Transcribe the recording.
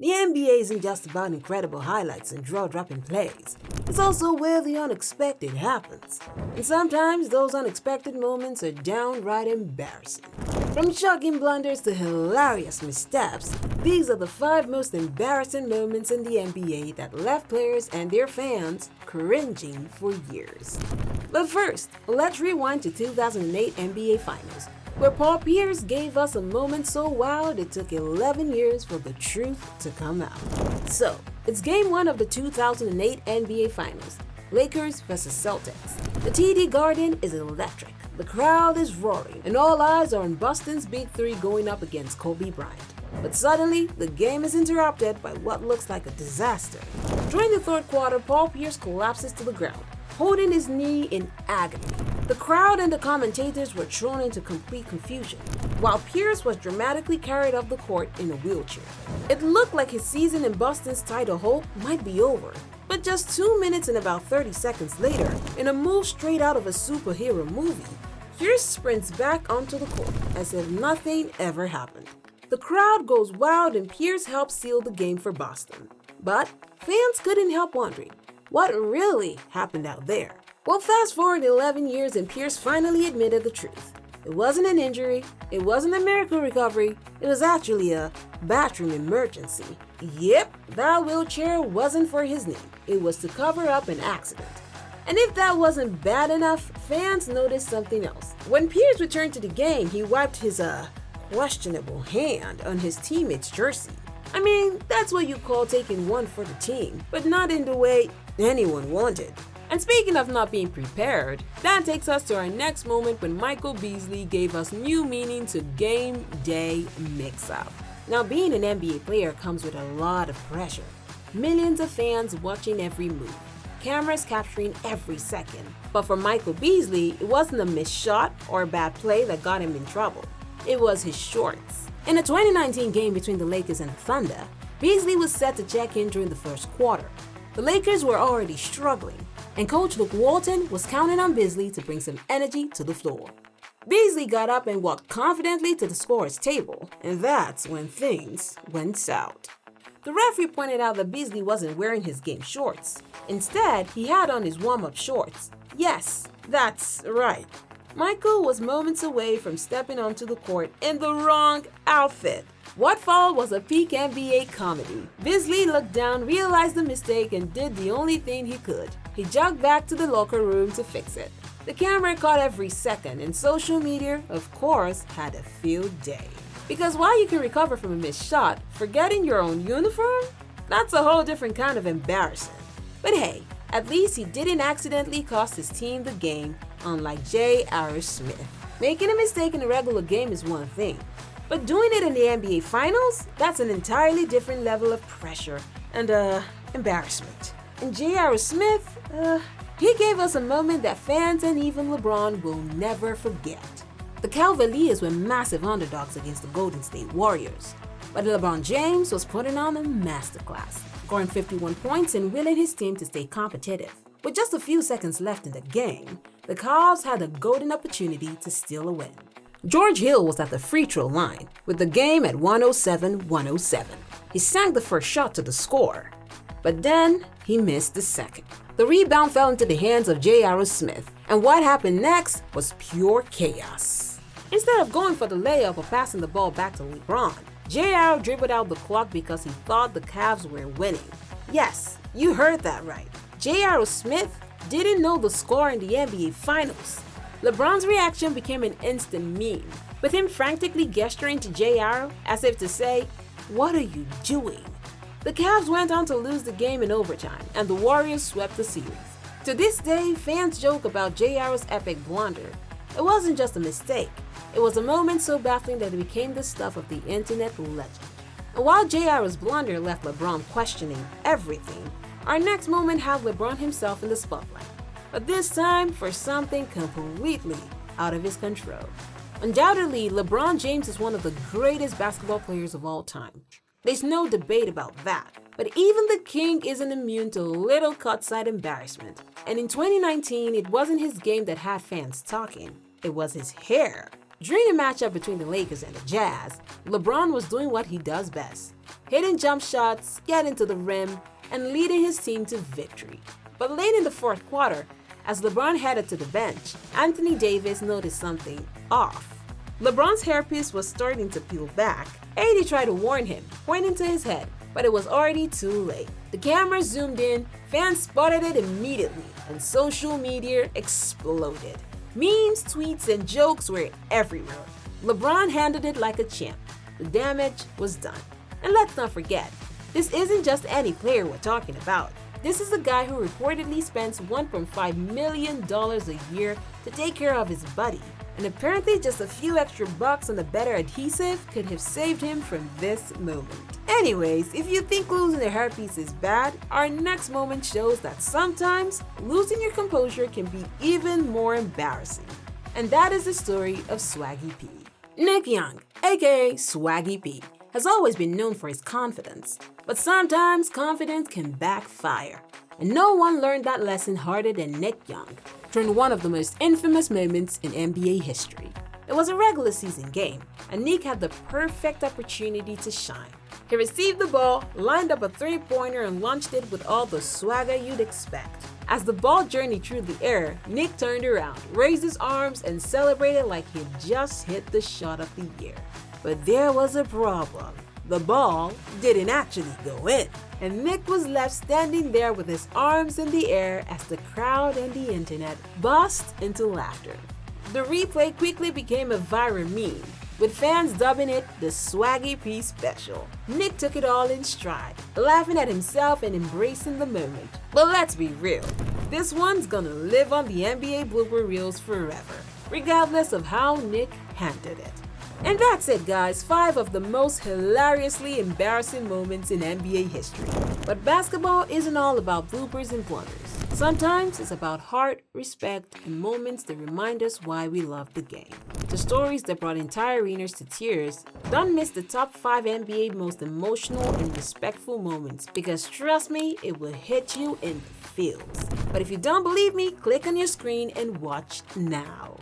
The NBA isn't just about incredible highlights and jaw-dropping plays. It's also where the unexpected happens. And sometimes those unexpected moments are downright embarrassing. From shocking blunders to hilarious missteps, these are the 5 most embarrassing moments in the NBA that left players and their fans cringing for years. But first, let's rewind to 2008 NBA Finals, where Paul Pierce gave us a moment so wild it took 11 years for the truth to come out. So, it's Game 1 of the 2008 NBA Finals, Lakers vs Celtics. The TD Garden is electric, the crowd is roaring, and all eyes are on Boston's Big Three going up against Kobe Bryant. But suddenly, the game is interrupted by what looks like a disaster. During the third quarter, Paul Pierce collapses to the ground, holding his knee in agony. The crowd and the commentators were thrown into complete confusion, while Pierce was dramatically carried off the court in a wheelchair. It looked like his season in Boston's title hope might be over, but just 2 minutes and about 30 seconds later, in a move straight out of a superhero movie, Pierce sprints back onto the court as if nothing ever happened. The crowd goes wild and Pierce helps seal the game for Boston. But fans couldn't help wondering, what really happened out there? Well, fast forward 11 years and Pierce finally admitted the truth. It wasn't an injury, it wasn't a miracle recovery, it was actually a bathroom emergency. Yep, that wheelchair wasn't for his knee, it was to cover up an accident. And if that wasn't bad enough, fans noticed something else. When Pierce returned to the game, he wiped his questionable hand on his teammate's jersey. I mean, that's what you call taking one for the team, but not in the way anyone wanted. And speaking of not being prepared, that takes us to our next moment when Michael Beasley gave us new meaning to game day mix-up. Now, being an NBA player comes with a lot of pressure. Millions of fans watching every move, cameras capturing every second. But for Michael Beasley, it wasn't a missed shot or a bad play that got him in trouble. It was his shorts. In a 2019 game between the Lakers and the Thunder, Beasley was set to check in during the first quarter. The Lakers were already struggling, and coach Luke Walton was counting on Beasley to bring some energy to the floor. Beasley got up and walked confidently to the scorer's table, and that's when things went south. The referee pointed out that Beasley wasn't wearing his game shorts. Instead, he had on his warm-up shorts. Yes, that's right. Michael was moments away from stepping onto the court in the wrong outfit. What followed was a peak NBA comedy. Beasley looked down, realized the mistake, and did the only thing he could. He jogged back to the locker room to fix it. The camera caught every second, and social media, of course, had a field day. Because while you can recover from a missed shot, forgetting your own uniform? That's a whole different kind of embarrassing. But hey, at least he didn't accidentally cost his team the game, unlike J.R. Smith. Making a mistake in a regular game is one thing, but doing it in the NBA Finals? That's an entirely different level of pressure and, embarrassment. And J.R. Smith, he gave us a moment that fans and even LeBron will never forget. The Cavaliers were massive underdogs against the Golden State Warriors, but LeBron James was putting on a masterclass, scoring 51 points and willing his team to stay competitive. With just a few seconds left in the game, the Cavs had a golden opportunity to steal a win. George Hill was at the free throw line, with the game at 107-107. He sank the first shot to the score, but then he missed the second. The rebound fell into the hands of J.R. Smith, and what happened next was pure chaos. Instead of going for the layup or passing the ball back to LeBron, J.R. dribbled out the clock because he thought the Cavs were winning. Yes, you heard that right. J.R. Smith didn't know the score in the NBA Finals. LeBron's reaction became an instant meme, with him frantically gesturing to JR as if to say, "What are you doing?" The Cavs went on to lose the game in overtime, and the Warriors swept the series. To this day, fans joke about JR's epic blunder. It wasn't just a mistake. It was a moment so baffling that it became the stuff of the internet legend. And while JR's blunder left LeBron questioning everything, our next moment had LeBron himself in the spotlight. But this time for something completely out of his control. Undoubtedly, LeBron James is one of the greatest basketball players of all time. There's no debate about that. But even the king isn't immune to a little courtside embarrassment. And in 2019, it wasn't his game that had fans talking. It was his hair. During the matchup between the Lakers and the Jazz, LeBron was doing what he does best. hitting jump shots, getting to the rim, and leading his team to victory. But late in the fourth quarter, as LeBron headed to the bench, Anthony Davis noticed something off. LeBron's hairpiece was starting to peel back. AD tried to warn him, pointing to his head, but it was already too late. The camera zoomed in, fans spotted it immediately, and social media exploded. Memes, tweets, and jokes were everywhere. LeBron handled it like a champ. The damage was done. And let's not forget, this isn't just any player we're talking about. This is a guy who reportedly spends $1.5 million a year to take care of his buddy. And apparently just a few extra bucks on a better adhesive could have saved him from this moment. Anyways, if you think losing a hairpiece is bad, our next moment shows that sometimes losing your composure can be even more embarrassing. And that is the story of Swaggy P. Nick Young, aka Swaggy P, has always been known for his confidence, but sometimes confidence can backfire. And no one learned that lesson harder than Nick Young during one of the most infamous moments in NBA history. It was a regular season game, and Nick had the perfect opportunity to shine. He received the ball, lined up a three-pointer, and launched it with all the swagger you'd expect. As the ball journeyed through the air, Nick turned around, raised his arms, and celebrated like he'd just hit the shot of the year. But there was a problem. The ball didn't actually go in, and Nick was left standing there with his arms in the air as the crowd and the internet burst into laughter. The replay quickly became a viral meme, with fans dubbing it the Swaggy P Special. Nick took it all in stride, laughing at himself and embracing the moment. But let's be real, this one's gonna live on the NBA blooper reels forever, regardless of how Nick handled it. And that's it, guys, 5 of the most hilariously embarrassing moments in NBA history. But basketball isn't all about bloopers and blunders. Sometimes it's about heart, respect, and moments that remind us why we love the game. The stories that brought entire arenas to tears. Don't miss the top 5 NBA most emotional and respectful moments, because trust me, it will hit you in the feels. But if you don't believe me, click on your screen and watch now.